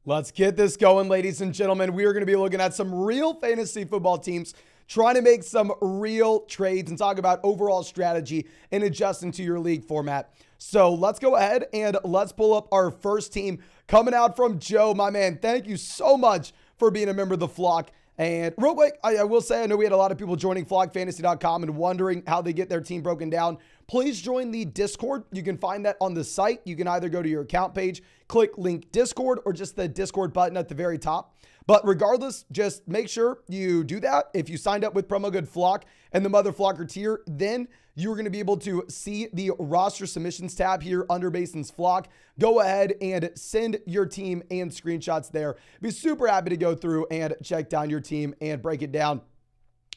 Let's get this going, ladies and gentlemen. We are going to be looking at some real fantasy football teams, trying to make some real trades and talk about overall strategy and adjusting to your league format. So let's go ahead and let's pull up our first team coming out from Joe, my man. Thank you so much for being a member of the flock. And real quick, I will say, I know we had a lot of people joining flockfantasy.com and wondering how they get their team broken down. Please join the Discord. You can find that on the site. You can either go to your account page, click link Discord, or just the Discord button at the very top. But regardless, just make sure you do that. If you signed up with promo code FLOCK and the Mother Flocker tier, then you're going to be able to see the roster submissions tab here under Mason's Flock. Go ahead and send your team and screenshots there. Be super happy to go through and check down your team and break it down.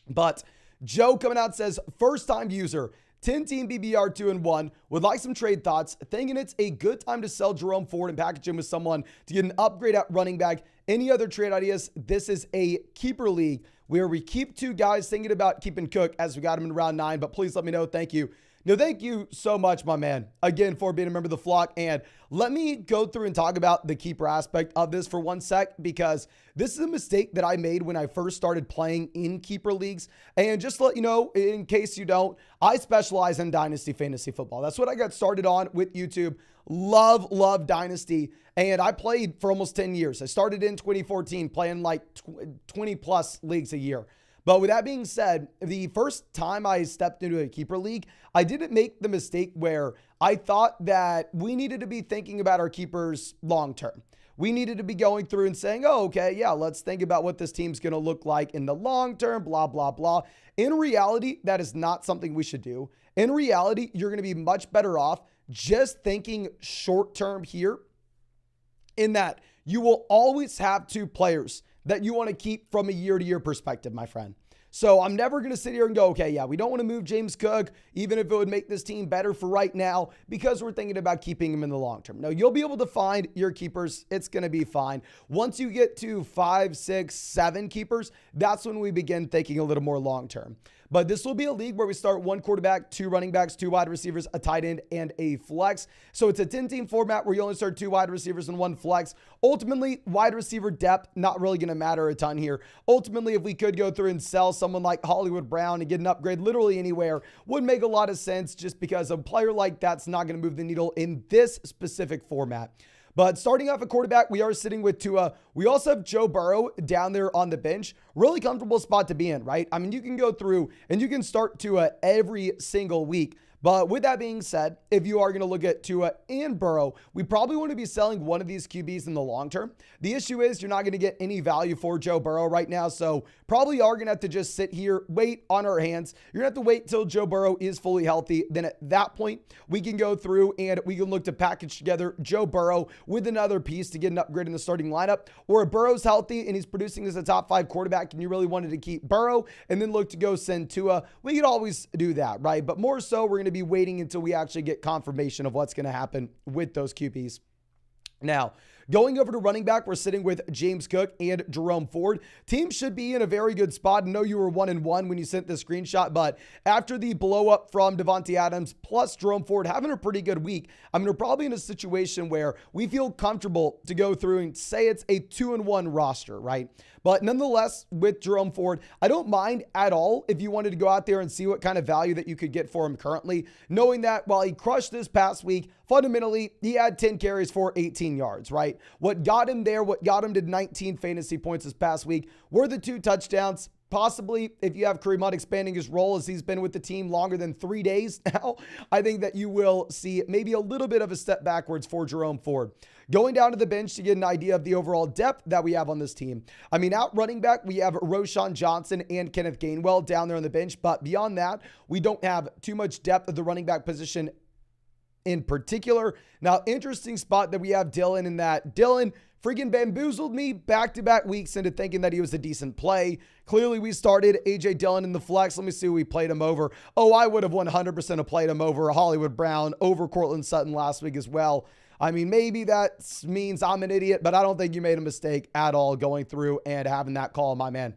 But Joe coming out says, first time user, 10-team BBR 2-1, would like some trade thoughts, thinking it's a good time to sell Jerome Ford and package him with someone to get an upgrade at running back. Any other trade ideas? This is a keeper league where we keep two guys, thinking about keeping Cook as we got him in round 9, but please let me know. Thank you. No, thank you so much, my man, again, for being a member of the flock. And let me go through and talk about the keeper aspect of this for one sec, because this is a mistake that I made when I first started playing in keeper leagues. And just to let you know, in case you don't, I specialize in Dynasty Fantasy Football. That's what I got started on with YouTube. Love Dynasty. And I played for almost 10 years. I started in 2014 playing like 20 plus leagues a year. But with that being said, the first time I stepped into a keeper league, I didn't make the mistake where I thought that we needed to be thinking about our keepers long term. We needed to be going through and saying, oh, okay, yeah, let's think about what this team's going to look like in the long term, blah, blah, blah. In reality, that is not something we should do. In reality, you're going to be much better off just thinking short term here, in that you will always have two players that you want to keep from a year-to-year perspective, my friend. So I'm never going to sit here and go, okay, yeah, we don't want to move James Cook, even if it would make this team better for right now, because we're thinking about keeping him in the long term. No, you'll be able to find your keepers. It's going to be fine. Once you get to 5, 6, 7 keepers, that's when we begin thinking a little more long term. But this will be a league where we start 1 quarterback, 2 running backs, 2 wide receivers, a tight end, and a flex. So it's a 10-team format where you only start 2 wide receivers and 1 flex. Ultimately, wide receiver depth, not really going to matter a ton here. Ultimately, if we could go through and sell someone like Hollywood Brown and get an upgrade literally anywhere, would make a lot of sense, just because a player like that's not going to move the needle in this specific format. But starting off at quarterback, we are sitting with Tua. We also have Joe Burrow down there on the bench. Really comfortable spot to be in, right? I mean, you can go through and you can start Tua every single week. But with that being said, if you are going to look at Tua and Burrow, we probably want to be selling one of these QBs in the long term. The issue is you're not going to get any value for Joe Burrow right now, so probably are going to have to just sit here, wait on our hands. You're going to have to wait till Joe Burrow is fully healthy. Then at that point, we can go through and we can look to package together Joe Burrow with another piece to get an upgrade in the starting lineup. Or if Burrow's healthy and he's producing as a top 5 quarterback and you really wanted to keep Burrow and then look to go send Tua, we could always do that, right? But more so, we're going to be waiting until we actually get confirmation of what's going to happen with those QBs. Now, going over to running back, we're sitting with James Cook and Jerome Ford. Team should be in a very good spot. I know you were 1-1 when you sent the screenshot, but after the blow up from Devontae Adams plus Jerome Ford having a pretty good week, I mean, we're probably in a situation where we feel comfortable to go through and say it's a 2-1 roster, right? But nonetheless, with Jerome Ford, I don't mind at all if you wanted to go out there and see what kind of value that you could get for him currently, knowing that while he crushed this past week, fundamentally, he had 10 carries for 18 yards, right? What got him there, what got him to 19 fantasy points this past week were the 2 touchdowns. Possibly, if you have Kareem Hunt expanding his role as he's been with the team longer than 3 days now, I think that you will see maybe a little bit of a step backwards for Jerome Ford. Going down to the bench to get an idea of the overall depth that we have on this team. I mean, out running back, we have Roshan Johnson and Kenneth Gainwell down there on the bench. But beyond that, we don't have too much depth of the running back position in particular. Now, interesting spot that we have Dylan in that. Dylan freaking bamboozled me back-to-back weeks into thinking that he was a decent play. Clearly, we started A.J. Dillon in the flex. Let me see who we played him over. Oh, I would have 100% played him over Hollywood Brown, over Cortland Sutton last week as well. I mean, maybe that means I'm an idiot, but I don't think you made a mistake at all going through and having that call, my man.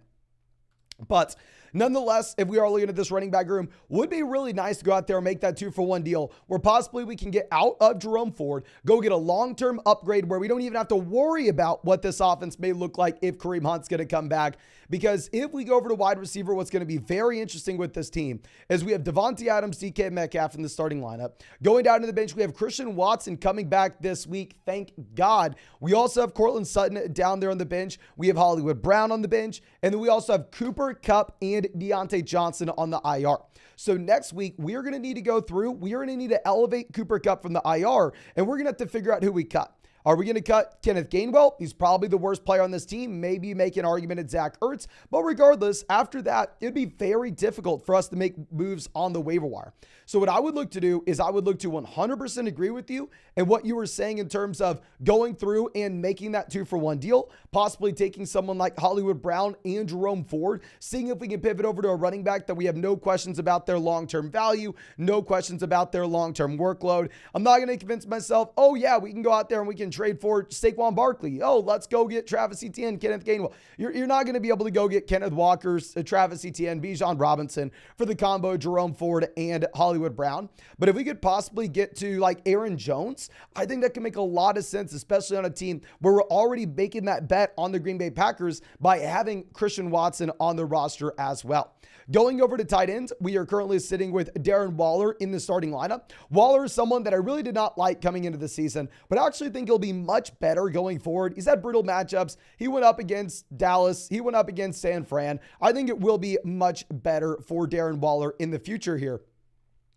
But Nonetheless, if we are looking at this running back room, would be really nice to go out there and make that 2-for-1 deal where possibly we can get out of Jerome Ford, go get a long-term upgrade where we don't even have to worry about what this offense may look like if Kareem Hunt's going to come back. Because if we go over to wide receiver, what's going to be very interesting with this team is we have Devontae Adams, DK Metcalf in the starting lineup. Going down to the bench, we have Christian Watson coming back this week. Thank God. We also have Cortland Sutton down there on the bench. We have Hollywood Brown on the bench. And then we also have Cooper Kupp and Deontay Johnson on the IR. So next week, we're going to need to go through. We are going to need to elevate Cooper Kupp from the IR, and we're going to have to figure out who we cut. Are we going to cut Kenneth Gainwell? He's probably the worst player on this team. Maybe make an argument at Zach Ertz. But regardless, after that, it'd be very difficult for us to make moves on the waiver wire. So what I would look to do is I would look to 100% agree with you and what you were saying in terms of going through and making that 2-for-1 deal, possibly taking someone like Hollywood Brown and Jerome Ford, seeing if we can pivot over to a running back that we have no questions about their long-term value, no questions about their long-term workload. I'm not going to convince myself, oh yeah, we can go out there and we can trade for Saquon Barkley. Oh, let's go get Travis Etienne, Kenneth Gainwell. You're not going to be able to go get Kenneth Walker's, Travis Etienne, Bijan Robinson for the combo Jerome Ford and Hollywood Brown. But if we could possibly get to like Aaron Jones, I think that can make a lot of sense, especially on a team where we're already making that bet on the Green Bay Packers by having Christian Watson on the roster as well. Going over to tight ends, we are currently sitting with Darren Waller in the starting lineup. Waller is someone that I really did not like coming into the season, but I actually think he'll be much better going forward. He's had brutal matchups. He went up against Dallas. He went up against San Fran. I think it will be much better for Darren Waller in the future here.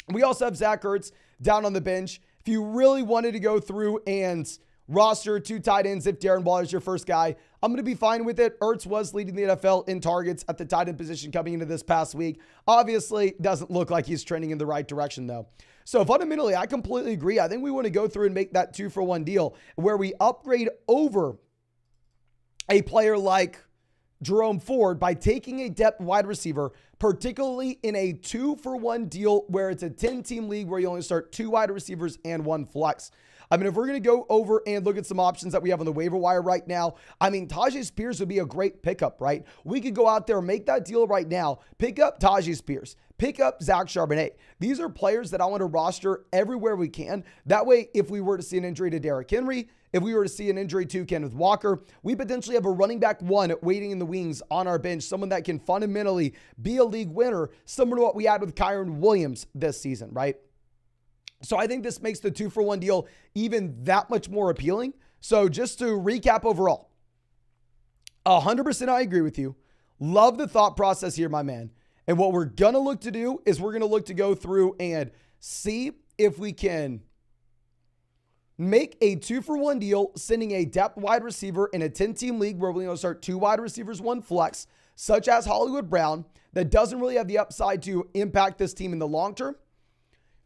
We also have Zach Ertz down on the bench. If you really wanted to go through and roster 2 tight ends, if Darren Waller is your first guy, I'm going to be fine with it. Ertz was leading the NFL in targets at the tight end position coming into this past week. Obviously, doesn't look like he's trending in the right direction though. So fundamentally, I completely agree. I think we want to go through and make that 2-for-1 deal where we upgrade over a player like Jerome Ford by taking a depth wide receiver, particularly in a 2-for-1 deal where it's a 10-team league where you only start 2 wide receivers and 1 flex. I mean, if we're going to go over and look at some options that we have on the waiver wire right now, I mean, Tajay Spears would be a great pickup, right? We could go out there and make that deal right now, pick up Tajay Spears, pick up Zach Charbonnet. These are players that I want to roster everywhere we can. That way, if we were to see an injury to Derrick Henry, if we were to see an injury to Kenneth Walker, we potentially have a running back 1 waiting in the wings on our bench, someone that can fundamentally be a league winner, similar to what we had with Kyron Williams this season, right? So I think this makes the 2-for-1 deal even that much more appealing. So just to recap overall, 100% I agree with you. Love the thought process here, my man. And what we're going to look to do is we're going to look to go through and see if we can make a 2-for-1 deal, sending a depth wide receiver in a 10-team league where we're going to start 2 wide receivers, 1 flex, such as Hollywood Brown, that doesn't really have the upside to impact this team in the long term.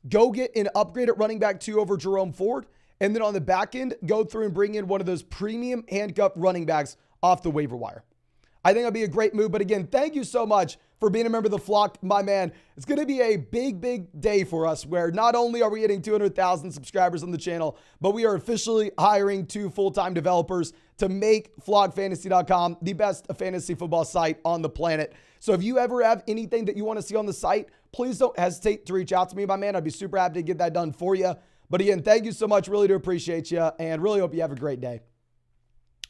Go get an upgrade at running back 2 over Jerome Ford. And then on the back end, go through and bring in one of those premium handcuff running backs off the waiver wire. I think that'd be a great move. But again, thank you so much for being a member of the flock, my man. It's going to be a big, big day for us where not only are we hitting 200,000 subscribers on the channel, but we are officially hiring 2 full-time developers to make flockfantasy.com the best fantasy football site on the planet. So if you ever have anything that you want to see on the site, please don't hesitate to reach out to me, my man. I'd be super happy to get that done for you. But again, thank you so much. Really do appreciate you and really hope you have a great day.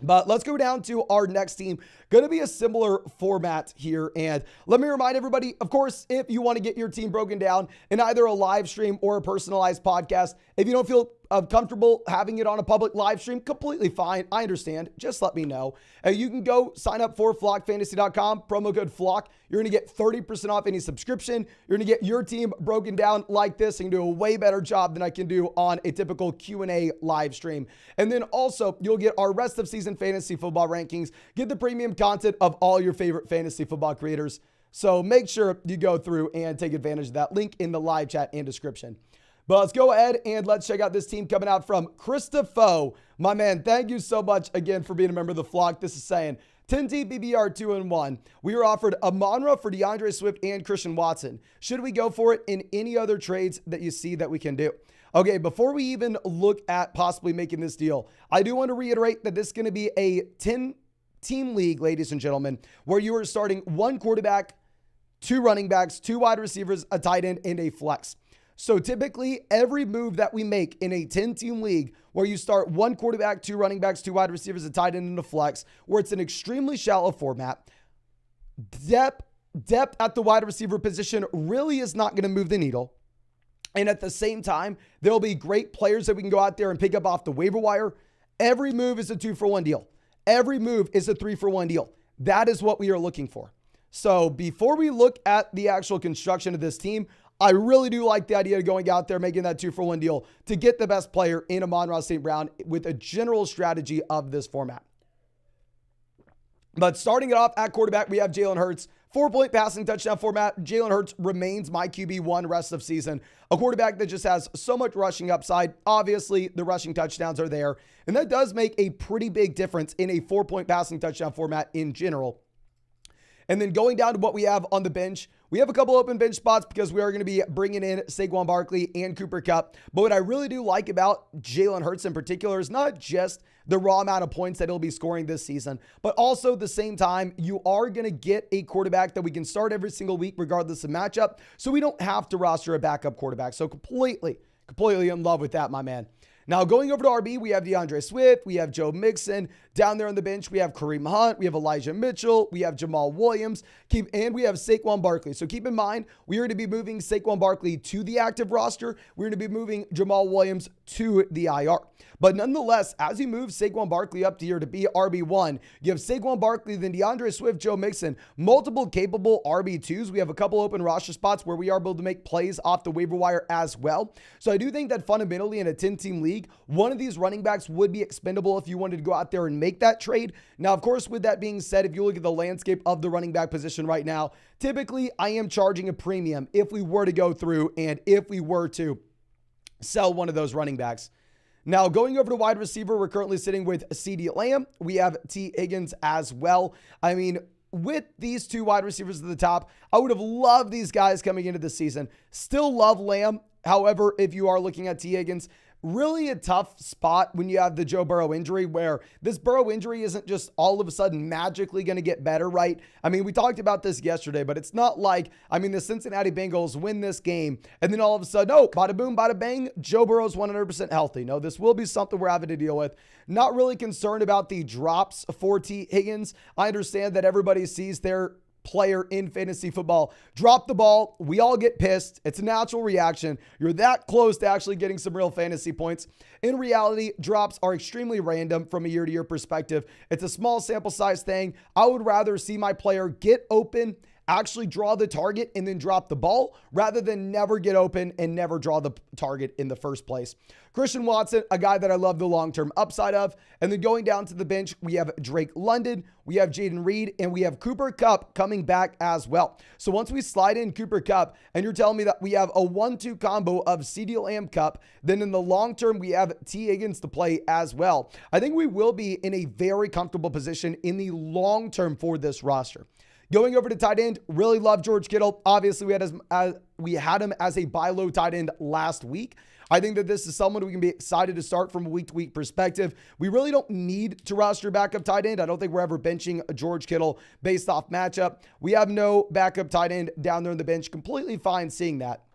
But let's go down to our next team. Going to be a similar format here. And let me remind everybody, of course, if you want to get your team broken down in either a live stream or a personalized podcast, if you don't feel comfortable having it on a public live stream, completely fine. I understand. Just let me know. You can go sign up for flockfantasy.com, promo code FLOCK. You're going to get 30% off any subscription. You're going to get your team broken down like this and do a way better job than I can do on a typical Q&A live stream. And then also, you'll get our rest of season fantasy football rankings, get the premium content of all your favorite fantasy football creators. So make sure you go through and take advantage of that link in the live chat and description. But let's go ahead and let's check out this team coming out from Christopher. My man, thank you so much again for being a member of the flock. This is saying 10-team BBR 2-1. We were offered Amon-Ra for DeAndre Swift and Christian Watson. Should we go for it in any other trades that you see that we can do? Okay, before we even look at possibly making this deal, I do want to reiterate that this is going to be a 10-team league, ladies and gentlemen, where you are starting 1 quarterback, 2 running backs, 2 wide receivers, a tight end, and a flex. So typically, every move that we make in a 10-team league where you start 1 quarterback, 2 running backs, 2 wide receivers, a tight end, and a flex, where it's an extremely shallow format, depth at the wide receiver position really is not going to move the needle. And at the same time, there'll be great players that we can go out there and pick up off the waiver wire. Every move is a 2-for-1 deal. Every move is a 3-for-1 deal. That is what we are looking for. So before we look at the actual construction of this team, I really do like the idea of going out there, making that 2-for-1 deal to get the best player in Amon-Ra St. Brown with a general strategy of this format. But starting it off at quarterback, we have Jalen Hurts. 4-point passing touchdown format. Jalen Hurts remains my QB1 rest of season. A quarterback that just has so much rushing upside. Obviously, the rushing touchdowns are there. And that does make a pretty big difference in a 4-point passing touchdown format in general. And then going down to what we have on the bench, we have a couple open bench spots because we are going to be bringing in Saquon Barkley and Cooper Kupp. But what I really do like about Jalen Hurts in particular is not just the raw amount of points that he'll be scoring this season, but also at the same time, you are going to get a quarterback that we can start every single week regardless of matchup. So we don't have to roster a backup quarterback. So completely in love with that, my man. Now, going over to RB, we have DeAndre Swift, we have Joe Mixon. Down there on the bench, we have Kareem Hunt, we have Elijah Mitchell, we have Jamal Williams, and we have Saquon Barkley. So keep in mind, we are going to be moving Saquon Barkley to the active roster. We're going to be moving Jamal Williams to the IR. But nonetheless, as you move Saquon Barkley up to here to be RB1, you have Saquon Barkley, then DeAndre Swift, Joe Mixon, multiple capable RB2s. We have a couple open roster spots where we are able to make plays off the waiver wire as well. So I do think that fundamentally in a 10-team league, one of these running backs would be expendable if you wanted to go out there and make that trade. Now, of course, with that being said, if you look at the landscape of the running back position right now, typically I am charging a premium if we were to go through and if we were to sell one of those running backs. Now, going over to wide receiver, we're currently sitting with CeeDee Lamb. We have T. Higgins as well. I mean, with these 2 wide receivers at the top, I would have loved these guys coming into the season. Still love Lamb. However, if you are looking at T. Higgins, really a tough spot when you have the Joe Burrow injury, where this Burrow injury isn't just all of a sudden magically going to get better, right? I mean, we talked about this yesterday, but it's not like, I mean, the Cincinnati Bengals win this game and then all of a sudden, oh, bada boom, bada bang, Joe Burrow's 100% healthy. No, this will be something we're having to deal with. Not really concerned about the drops for T. Higgins. I understand that everybody sees their player in fantasy football drop the ball. We all get pissed. It's a natural reaction. You're that close to actually getting some real fantasy points. In reality, drops are extremely random from a year-to-year perspective. It's a small sample size thing. I would rather see my player get open, actually draw the target, and then drop the ball rather than never get open and never draw the target in the first place. Christian Watson, a guy that I love the long-term upside of. And then going down to the bench, we have Drake London, we have Jaden Reed, and we have Cooper Kupp coming back as well. So once we slide in Cooper Kupp, and you're telling me that we have a 1-2 combo of CeeDee Lamb Kupp, then in the long term, we have T. Higgins to play as well. I think we will be in a very comfortable position in the long term for this roster. Going over to tight end, really love George Kittle. Obviously, we had him as a buy low tight end last week. I think that this is someone we can be excited to start from a week-to-week perspective. We really don't need to roster backup tight end. I don't think we're ever benching a George Kittle based off matchup. We have no backup tight end down there on the bench. Completely fine seeing that.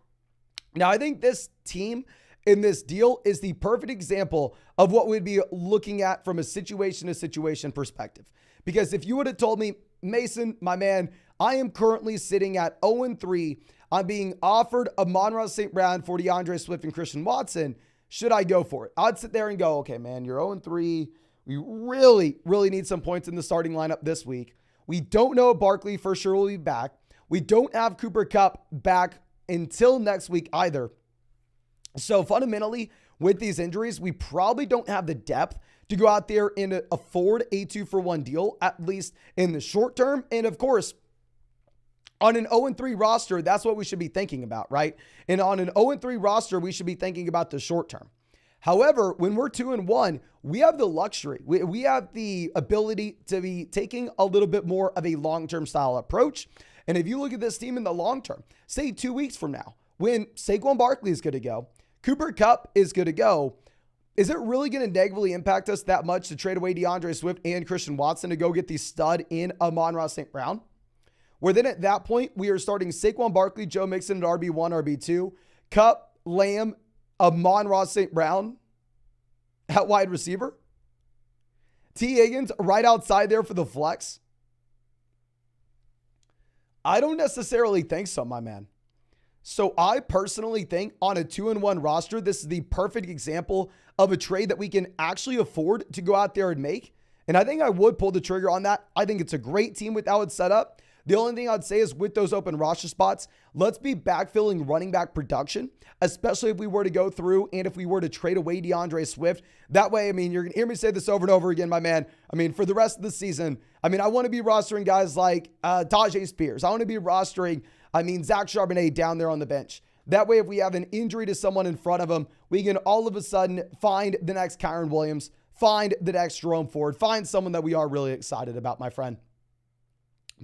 Now, I think this team in this deal is the perfect example of what we'd be looking at from a situation-to-situation perspective. Because if you would have told me, Mason, my man, I am currently sitting at 0-3. I'm being offered Amon-Ra St. Brown for DeAndre Swift and Christian Watson. Should I go for it? I'd sit there and go, okay, man, you're 0-3. We really need some points in the starting lineup this week. We don't know if Barkley for sure will be back. We don't have Cooper Kupp back until next week either. So fundamentally, with these injuries, we probably don't have the depth to go out there and afford a 2-for-1 deal, at least in the short term. And of course, on an 0-3 roster, that's what we should be thinking about, right? And on an 0-3 roster, we should be thinking about the short term. However, when we're 2-1, we have the luxury. We have the ability to be taking a little bit more of a long-term style approach. And if you look at this team in the long term, say 2 weeks from now, when Saquon Barkley is good to go, Cooper Kupp is good to go, is it really going to negatively impact us that much to trade away DeAndre Swift and Christian Watson to go get the stud in Amon-Ra St. Brown? where then at that point, we are starting Saquon Barkley, Joe Mixon at RB1, RB2, Kupp, Lamb, Amon-Ra St. Brown at wide receiver, T. Higgins right outside there for the flex. I don't necessarily think so, my man. So I personally think on a 2-1 roster, this is the perfect example of a trade that we can actually afford to go out there and make. And I think I would pull the trigger on that. I think it's a great team with how it's set up. The only thing I'd say is with those open roster spots, let's be backfilling running back production, especially if we were to go through and if we were to trade away DeAndre Swift. That way, I mean, you're going to hear me say this over and over again, my man. I mean, for the rest of the season, I mean, I want to be rostering guys like Tajay Spears. I want to be rostering, Zach Charbonnet down there on the bench. That way, if we have an injury to someone in front of him, we can all of a sudden find the next Kyron Williams, find the next Jerome Ford, find someone that we are really excited about, my friend.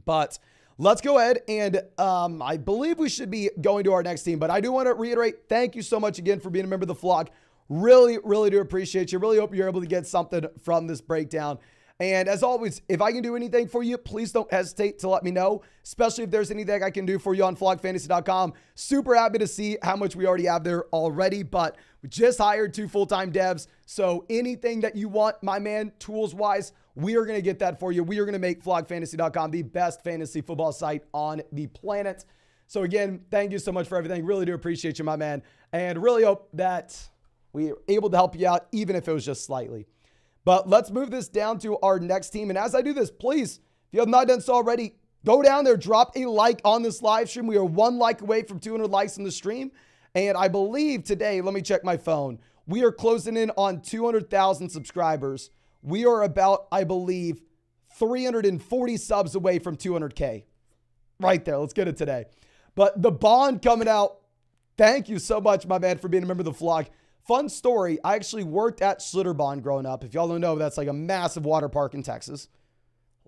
But let's go ahead and I believe we should be going to our next team. But I do want to reiterate, thank you so much again for being a member of the flock. Really, really do appreciate you. Really hope you're able to get something from this breakdown. And as always, if I can do anything for you, please don't hesitate to let me know, especially if there's anything I can do for you on flockfantasy.com. Super happy to see how much we already have there already, but we just hired 2 full-time devs. So anything that you want, my man, tools-wise, we are going to get that for you. We are going to make flockfantasy.com the best fantasy football site on the planet. So again, thank you so much for everything. Really do appreciate you, my man. And really hope that we are able to help you out, even if it was just slightly. But let's move this down to our next team. And as I do this, please, if you have not done so already, go down there, drop a like on this live stream. We are 1 like away from 200 likes in the stream. And I believe today, let me check my phone, we are closing in on 200,000 subscribers. We are about, I believe, 340 subs away from 200K. Right there. Let's get it today. But the bond coming out. Thank you so much, my man, for being a member of the flock. Fun story. I actually worked at Schlitterbahn growing up. If y'all don't know, that's like a massive water park in Texas.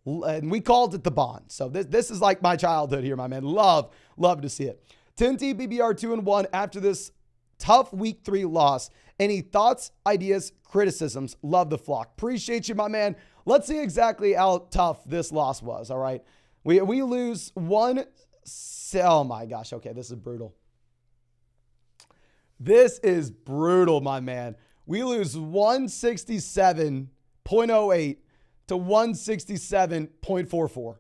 And we called it the Bond. So this is like my childhood here, my man. Love to see it. 10T BBR 2-1 after this tough week 3 loss. Any thoughts, ideas, criticisms? Love the flock. Appreciate you, my man. Let's see exactly how tough this loss was. All right. We lose one. Oh my gosh. Okay. This is brutal. This is brutal, my man. We lose 167.08 to 167.44.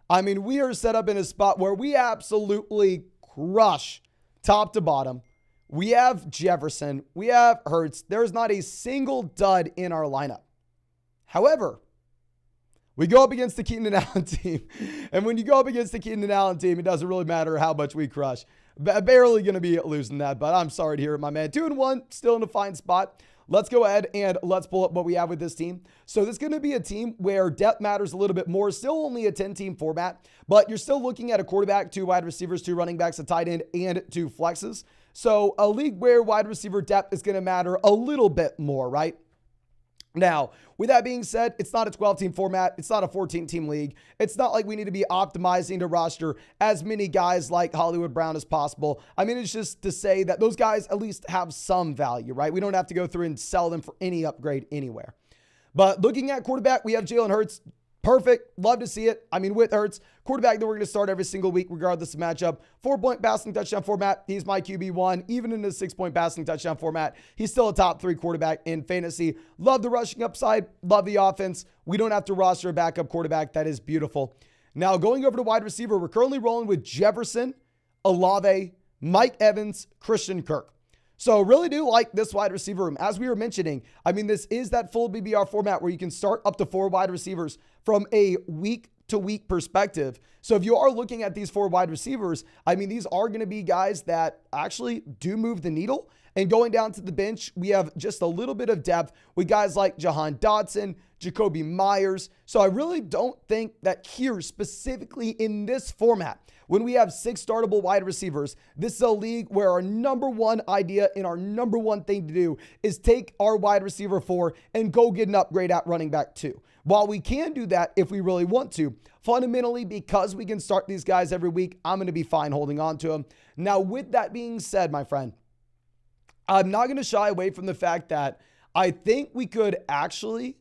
I mean, we are set up in a spot where we absolutely crush top to bottom. We have Jefferson. We have Hurts. There's not a single dud in our lineup. However, we go up against the Keenan Allen team. And when you go up against the Keenan Allen team, it doesn't really matter how much we crush. Barely going to be losing that, but I'm sorry to hear it, my man. 2-1, still in a fine spot. Let's go ahead and let's pull up what we have with this team. So this is going to be a team where depth matters a little bit more. Still only a 10-team format, but you're still looking at a quarterback, 2 wide receivers, 2 running backs, a tight end, and 2 flexes. So a league where wide receiver depth is going to matter a little bit more, right? Now, with that being said, it's not a 12-team format. It's not a 14-team league. It's not like we need to be optimizing to roster as many guys like Hollywood Brown as possible. I mean, it's just to say that those guys at least have some value, right? We don't have to go through and sell them for any upgrade anywhere. But looking at quarterback, we have Jalen Hurts. Perfect. Love to see it. I mean, with Hurts, quarterback that we're going to start every single week, regardless of matchup. 4-point passing touchdown format. He's my QB1. Even in the 6-point passing touchdown format, he's still a top 3 quarterback in fantasy. Love the rushing upside. Love the offense. We don't have to roster a backup quarterback. That is beautiful. Now, going over to wide receiver, we're currently rolling with Jefferson, Olave, Mike Evans, Christian Kirk. So really do like this wide receiver room. As we were mentioning, I mean, this is that full BBR format where you can start up to 4 wide receivers from a week-to-week perspective. So if you are looking at these 4 wide receivers, I mean, these are going to be guys that actually do move the needle. And going down to the bench, we have just a little bit of depth with guys like Jahan Dotson, Jacoby Myers. So I really don't think that here, specifically in this format, when we have 6 startable wide receivers, this is a league where our number one idea and our number one thing to do is take our wide receiver 4 and go get an upgrade at running back 2. While we can do that if we really want to, fundamentally, because we can start these guys every week, I'm going to be fine holding on to them. Now, with that being said, my friend, I'm not going to shy away from the fact that I think we could actually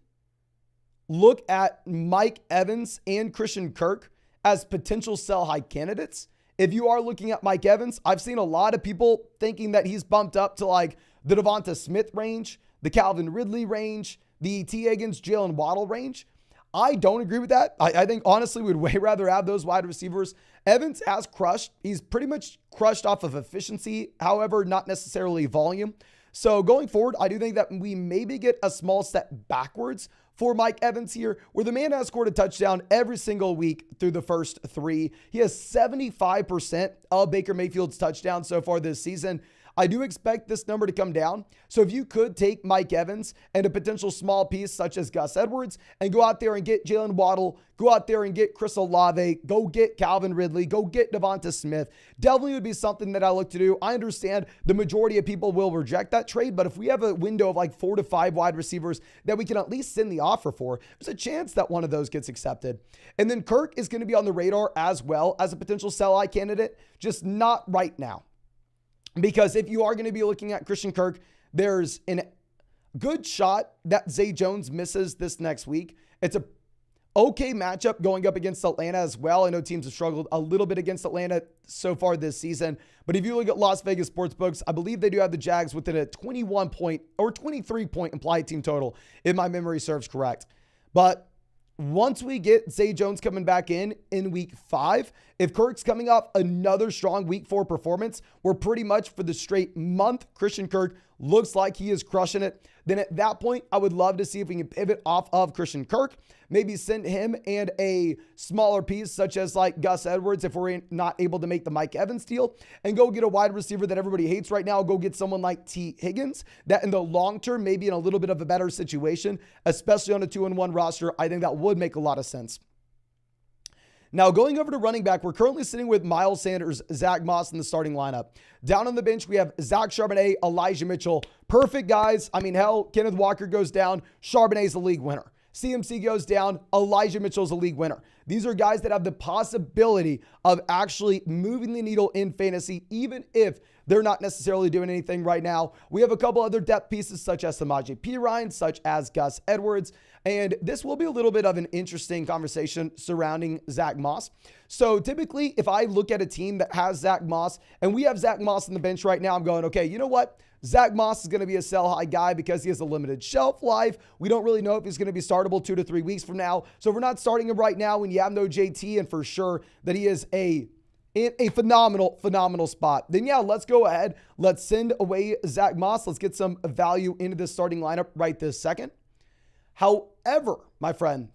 look at Mike Evans and Christian Kirk as potential sell high candidates. If you are looking at Mike Evans, I've seen a lot of people thinking that he's bumped up to like the Devonta Smith range, the Calvin Ridley range, the T. Higgins, Jalen Waddle range. I don't agree with that. I think honestly we'd way rather have those wide receivers. Evans has crushed. He's pretty much crushed off of efficiency, however, not necessarily volume. So going forward, I do think that we maybe get a small step backwards for Mike Evans here, where the man has scored a touchdown every single week through the first 3. He has 75% of Baker Mayfield's touchdowns so far this season. I do expect this number to come down. So if you could take Mike Evans and a potential small piece such as Gus Edwards and go out there and get Jalen Waddle, go out there and get Chris Olave, go get Calvin Ridley, go get Devonta Smith, definitely would be something that I look to do. I understand the majority of people will reject that trade, but if we have a window of like 4 to 5 wide receivers that we can at least send the offer for, there's a chance that one of those gets accepted. And then Kirk is going to be on the radar as well as a potential sell-high candidate, just not right now. Because if you are going to be looking at Christian Kirk, there's a good shot that Zay Jones misses this next week. It's a okay matchup going up against Atlanta as well. I know teams have struggled a little bit against Atlanta so far this season. But if you look at Las Vegas sportsbooks, I believe they do have the Jags within a 21 point or 23 point implied team total, if my memory serves correct. But once we get Zay Jones coming back in week 5, if Kirk's coming off another strong week 4 performance, we're pretty much for the straight month, Christian Kirk looks like he is crushing it. Then at that point, I would love to see if we can pivot off of Christian Kirk, maybe send him and a smaller piece such as like Gus Edwards if we're not able to make the Mike Evans deal, and go get a wide receiver that everybody hates right now. Go get someone like T. Higgins that in the long term, maybe in a little bit of a better situation, especially on a 2-1 roster. I think that would make a lot of sense. Now, going over to running back, we're currently sitting with Miles Sanders, Zach Moss in the starting lineup. Down on the bench, we have Zach Charbonnet, Elijah Mitchell. Perfect guys. I mean, hell, Kenneth Walker goes down. Charbonnet's a league winner. CMC goes down. Elijah Mitchell's a league winner. These are guys that have the possibility of actually moving the needle in fantasy, even if they're not necessarily doing anything right now. We have a couple other depth pieces such as Samaje Perine, such as Gus Edwards. And this will be a little bit of an interesting conversation surrounding Zach Moss. So typically, if I look at a team that has Zach Moss and we have Zach Moss on the bench right now, I'm going, okay, you know what? Zach Moss is going to be a sell-high guy because he has a limited shelf life. We don't really know if he's going to be startable 2 to 3 weeks from now. So if we're not starting him right now when you have no JT and for sure that he is in a phenomenal spot, then yeah, let's go ahead. Let's send away Zach Moss. Let's get some value into this starting lineup right this second. However, my friend,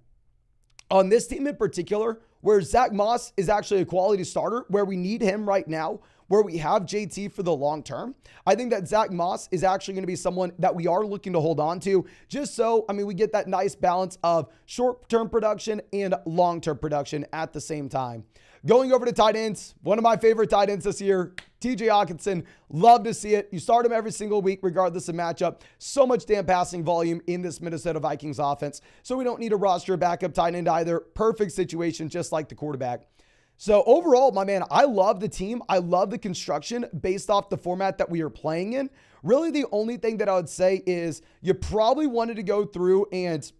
on this team in particular, where Zach Moss is actually a quality starter, where we need him right now, where we have JT for the long term, I think that Zach Moss is actually going to be someone that we are looking to hold on to just so, we get that nice balance of short-term production and long-term production at the same time. Going over to tight ends, one of my favorite tight ends this year, TJ Hawkinson. Love to see it. You start him every single week, regardless of matchup. So much damn passing volume in this Minnesota Vikings offense. So we don't need a roster backup tight end either. Perfect situation, just like the quarterback. So overall, my man, I love the team. I love the construction based off the format that we are playing in. Really, the only thing that I would say is you probably wanted to go through and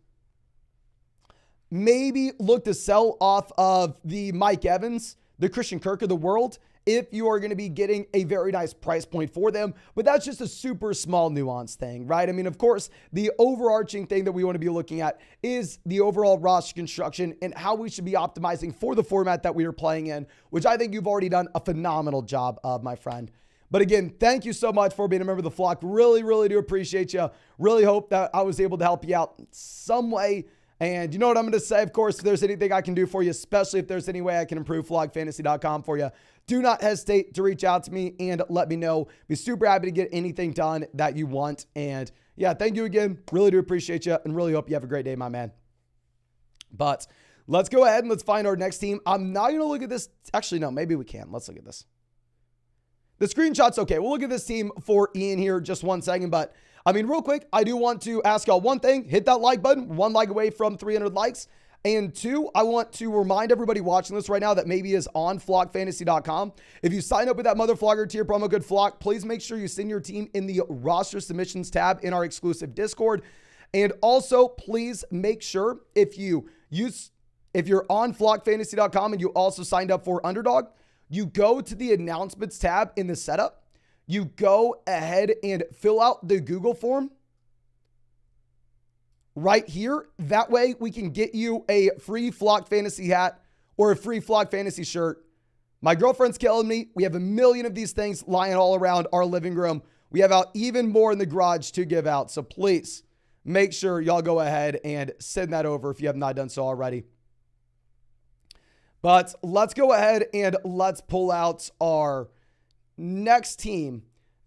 maybe look to sell off of the Mike Evans, the Christian Kirk of the world, if you are going to be getting a very nice price point for them. But that's just a super small nuance thing, right? Of course, the overarching thing that we want to be looking at is the overall roster construction and how we should be optimizing for the format that we are playing in, which I think you've already done a phenomenal job of, my friend. But again, thank you so much for being a member of the flock. Really, really do appreciate you. Really hope that I was able to help you out in some way. And you know what I'm going to say, of course, if there's anything I can do for you, especially if there's any way I can improve flockfantasy.com for you, do not hesitate to reach out to me and let me know. Be super happy to get anything done that you want. And yeah, thank you again. Really do appreciate you and really hope you have a great day, my man. But let's go ahead and let's find our next team. I'm not going to look at this. Actually, no, maybe we can. Let's look at this. The screenshot's okay. We'll look at this team for Ian here just 1 second, but real quick, I do want to ask y'all one thing. Hit that like button. 1 like away from 300 likes. And 2, I want to remind everybody watching this right now that maybe is on flockfantasy.com. If you sign up with that motherflogger tier promo code FLOCK, please make sure you send your team in the roster submissions tab in our exclusive Discord. And also, please make sure if you use if you're on flockfantasy.com and you also signed up for Underdog, you go to the announcements tab in the setup. You go ahead and fill out the Google form right here. That way we can get you a free Flock Fantasy hat or a free Flock Fantasy shirt. My girlfriend's killing me. We have a million of these things lying all around our living room. We have out even more in the garage to give out. So please make sure y'all go ahead and send that over if you have not done so already. But let's go ahead and let's pull out our next team.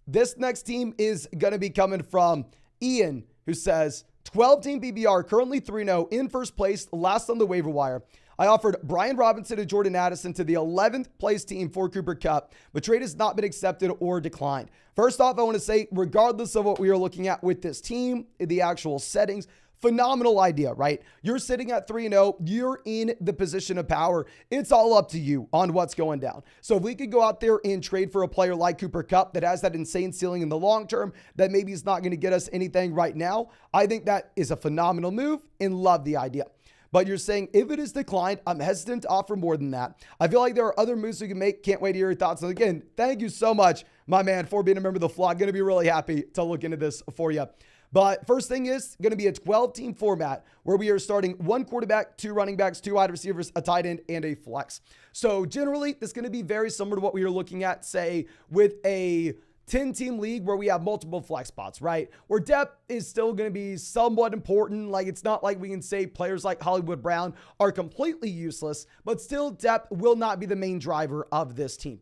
This next team is going to be coming from Ian, who says, 12-team PPR, currently 3-0, in first place, last on the waiver wire. I offered Brian Robinson and Jordan Addison to the 11th place team for Cooper Kupp, but trade has not been accepted or declined. First off, I want to say, regardless of what we are looking at with this team, the actual settings, phenomenal idea, right? You're sitting at 3-0. You're in the position of power. It's all up to you on what's going down. So if we could go out there and trade for a player like Cooper Kupp that has that insane ceiling in the long term, that maybe is not going to get us anything right now, I think that is a phenomenal move and love the idea. But you're saying if it is declined, I'm hesitant to offer more than that. I feel like there are other moves we can make. Can't wait to hear your thoughts. And again, thank you so much, my man, for being a member of the flock. Going to be really happy to look into this for you. But first thing is going to be a 12-team format where we are starting 1 quarterback, 2 running backs, 2 wide receivers, a tight end, and a flex. So generally, this is going to be very similar to what we are looking at, say, with a 10-team league where we have multiple flex spots, right? Where depth is still going to be somewhat important. Like, it's not like we can say players like Hollywood Brown are completely useless, but still depth will not be the main driver of this team.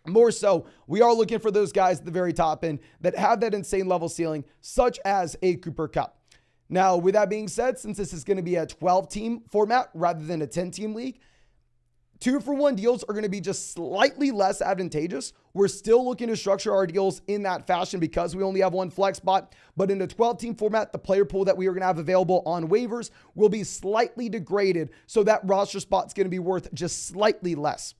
More so, we are looking for those guys at the very top end that have that insane level ceiling, such as a Cooper Kupp. Now, with that being said, since this is going to be a 12-team format rather than a 10-team league, 2-for-1 deals are going to be just slightly less advantageous. We're still looking to structure our deals in that fashion because we only have 1 flex spot. But in a 12-team format, the player pool that we are going to have available on waivers will be slightly degraded. So that roster spot's going to be worth just slightly less.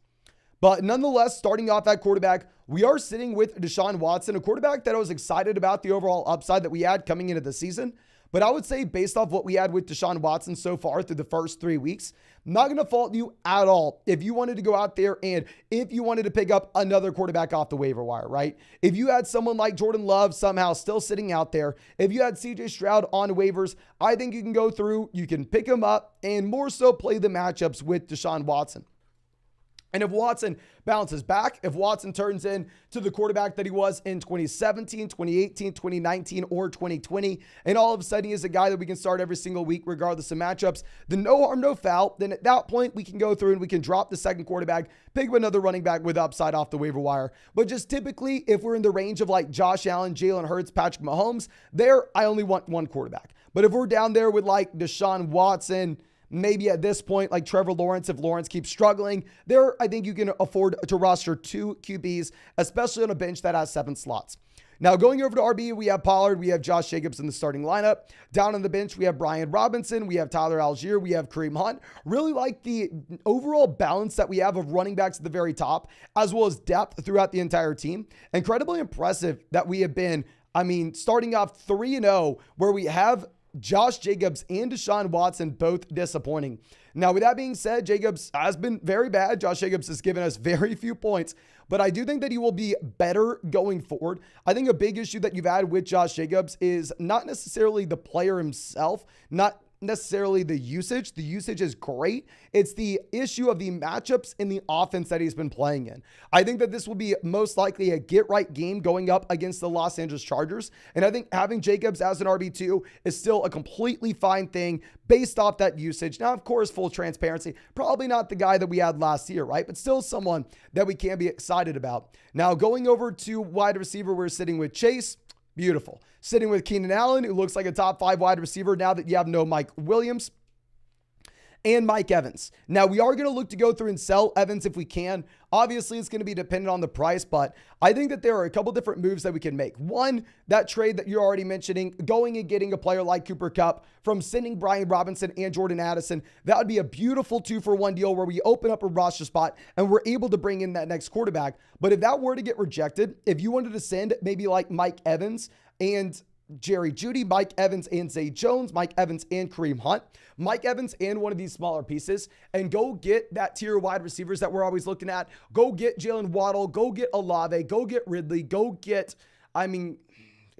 But nonetheless, starting off at quarterback, we are sitting with Deshaun Watson, a quarterback that I was excited about the overall upside that we had coming into the season. But I would say based off what we had with Deshaun Watson so far through the first 3 weeks, not going to fault you at all if you wanted to go out there and if you wanted to pick up another quarterback off the waiver wire, right? If you had someone like Jordan Love somehow still sitting out there, if you had CJ Stroud on waivers, I think you can go through, you can pick him up and more so play the matchups with Deshaun Watson. And if Watson bounces back, if Watson turns into the quarterback that he was in 2017, 2018, 2019, or 2020, and all of a sudden he is a guy that we can start every single week regardless of matchups, then no harm, no foul. Then at that point, we can go through and we can drop the second quarterback, pick up another running back with upside off the waiver wire. But just typically, if we're in the range of like Josh Allen, Jalen Hurts, Patrick Mahomes, there, I only want 1 quarterback. But if we're down there with like Deshaun Watson, maybe at this point, like Trevor Lawrence, if Lawrence keeps struggling, there, I think you can afford to roster 2 QBs, especially on a bench that has 7 slots. Now, going over to RB, we have Pollard, we have Josh Jacobs in the starting lineup. Down on the bench, we have Brian Robinson, we have Tyler Algier, we have Kareem Hunt. Really like the overall balance that we have of running backs at the very top, as well as depth throughout the entire team. Incredibly impressive that we have been, starting off 3-0, where we have Josh Jacobs and Deshaun Watson both disappointing. Now, with that being said, Jacobs has been very bad. Josh Jacobs has given us very few points, but I do think that he will be better going forward. I think a big issue that you've had with Josh Jacobs is not necessarily the player himself, not necessarily the usage. The usage is great. It's the issue of the matchups in the offense that he's been playing in. I think that this will be most likely a get-right game going up against the Los Angeles Chargers. And I think having Jacobs as an RB2 is still a completely fine thing based off that usage. Now, of course, full transparency, probably not the guy that we had last year, right? But still someone that we can be excited about. Now, going over to wide receiver, we're sitting with Chase. Beautiful. Sitting with Keenan Allen, who looks like a top 5 wide receiver now that you have no Mike Williams, and Mike Evans. Now, we are going to look to go through and sell Evans if we can. Obviously, it's going to be dependent on the price, but I think that there are a couple different moves that we can make. One, that trade that you're already mentioning, going and getting a player like Cooper Kupp from sending Brian Robinson and Jordan Addison. That would be a beautiful 2-for-1 deal where we open up a roster spot and we're able to bring in that next quarterback. But if that were to get rejected, if you wanted to send maybe like Mike Evans and Jerry Jeudy, Mike Evans and Zay Jones, Mike Evans and Kareem Hunt, Mike Evans and one of these smaller pieces, and go get that tier wide receivers that we're always looking at. Go get Jalen Waddle, go get Olave, go get Ridley, go get, who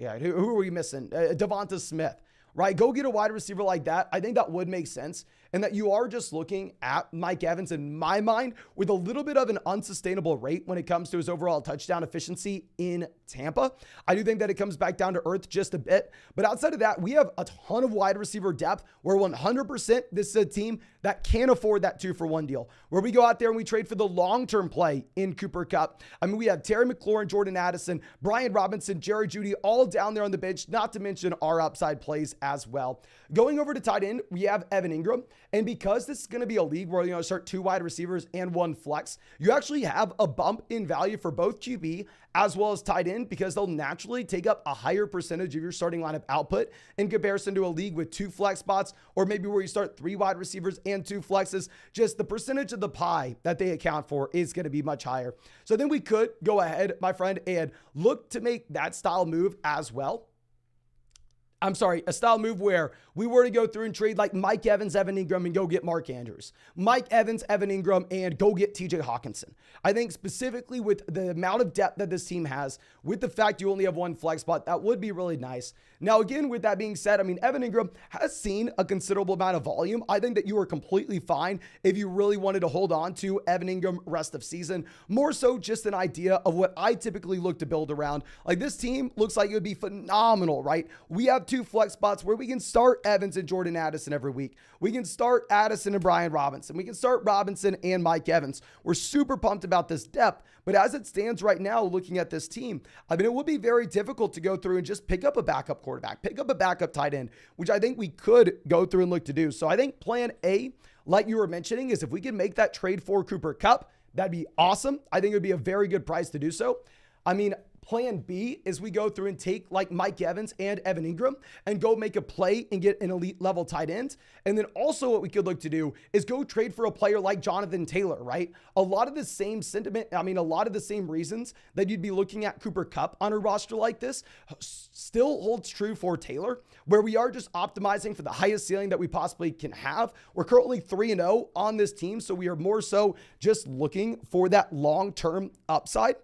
are we missing? Devonta Smith, right? Go get a wide receiver like that. I think that would make sense. And that you are just looking at Mike Evans, in my mind, with a little bit of an unsustainable rate when it comes to his overall touchdown efficiency in Tampa. I do think that it comes back down to earth just a bit. But outside of that, we have a ton of wide receiver depth where 100% this is a team that can afford that 2-for-1 deal, where we go out there and we trade for the long-term play in Cooper Kupp. I mean, we have Terry McLaurin, Jordan Addison, Brian Robinson, Jerry Jeudy, all down there on the bench, not to mention our upside plays as well. Going over to tight end, we have Evan Ingram. And because this is going to be a league where, start 2 wide receivers and 1 flex, you actually have a bump in value for both QB as well as tight end, because they'll naturally take up a higher percentage of your starting lineup output in comparison to a league with 2 flex spots, or maybe where you start 3 wide receivers and 2 flexes. Just the percentage of the pie that they account for is going to be much higher. So then we could go ahead, my friend, and look to make that style move as well. A style move where we were to go through and trade like Mike Evans, Evan Ingram, and go get Mark Andrews. Mike Evans, Evan Ingram, and go get TJ Hawkinson. I think specifically with the amount of depth that this team has, with the fact you only have 1 flex spot, that would be really nice. Now, again, with that being said, Evan Ingram has seen a considerable amount of volume. I think that you are completely fine if you really wanted to hold on to Evan Ingram rest of season. More so just an idea of what I typically look to build around. Like, this team looks like it would be phenomenal, right? We have 2 flex spots where we can start Evans and Jordan Addison every week. We can start Addison and Brian Robinson. We can start Robinson and Mike Evans. We're super pumped about this depth, but as it stands right now, looking at this team, it would be very difficult to go through and just pick up a backup quarterback, pick up a backup tight end, which I think we could go through and look to do. So I think plan A, like you were mentioning, is if we can make that trade for Cooper Kupp, that'd be awesome. I think it would be a very good price to do so. Plan B is we go through and take like Mike Evans and Evan Ingram and go make a play and get an elite level tight end. And then also what we could look to do is go trade for a player like Jonathan Taylor, right? A lot of the same sentiment, a lot of the same reasons that you'd be looking at Cooper Kupp on a roster like this still holds true for Taylor, where we are just optimizing for the highest ceiling that we possibly can have. We're currently 3-0 on this team, so we are more so just looking for that long-term upside.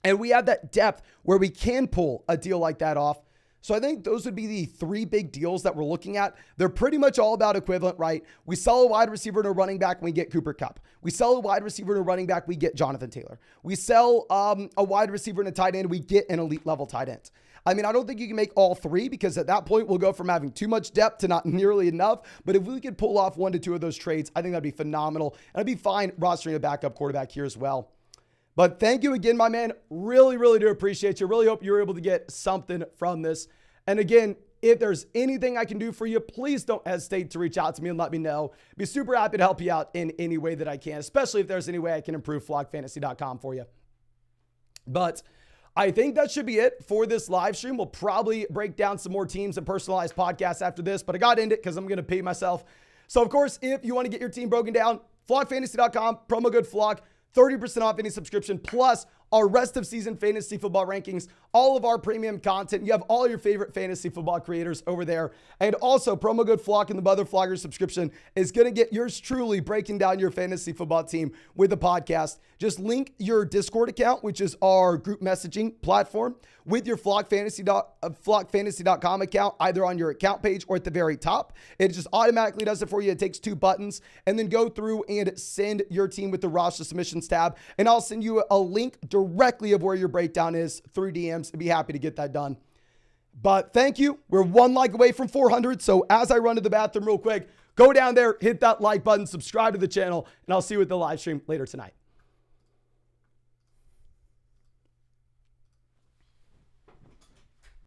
And we have that depth where we can pull a deal like that off. So I think those would be the 3 big deals that we're looking at. They're pretty much all about equivalent, right? We sell a wide receiver and a running back, we get Cooper Kupp. We sell a wide receiver and a running back, we get Jonathan Taylor. We sell a wide receiver and a tight end, we get an elite level tight end. I don't think you can make all 3, because at that point we'll go from having too much depth to not nearly enough. But if we could pull off 1 to 2 of those trades, I think that'd be phenomenal. And I'd be fine rostering a backup quarterback here as well. But thank you again, my man. Really, really do appreciate you. Really hope you're able to get something from this. And again, if there's anything I can do for you, please don't hesitate to reach out to me and let me know. Be super happy to help you out in any way that I can, especially if there's any way I can improve flockfantasy.com for you. But I think that should be it for this live stream. We'll probably break down some more teams and personalized podcasts after this, but I got to end it because I'm going to pay myself. So, of course, if you want to get your team broken down, flockfantasy.com, promo code FLOCK, 30% off any subscription, plus our rest of season fantasy football rankings, all of our premium content. You have all your favorite fantasy football creators over there. And also, promo code FLOCK in the Mother Floggers subscription is going to get yours truly breaking down your fantasy football team with the podcast. Just link your Discord account, which is our group messaging platform, with your flockfantasy.com account, either on your account page or at the very top. It just automatically does it for you. It takes 2 buttons, and then go through and send your team with the roster submissions tab. And I'll send you a link directly of where your breakdown is through DMs. I'd be happy to get that done. But thank you. We're 1 like away from 400. So as I run to the bathroom real quick, go down there, hit that like button, subscribe to the channel, and I'll see you at the live stream later tonight.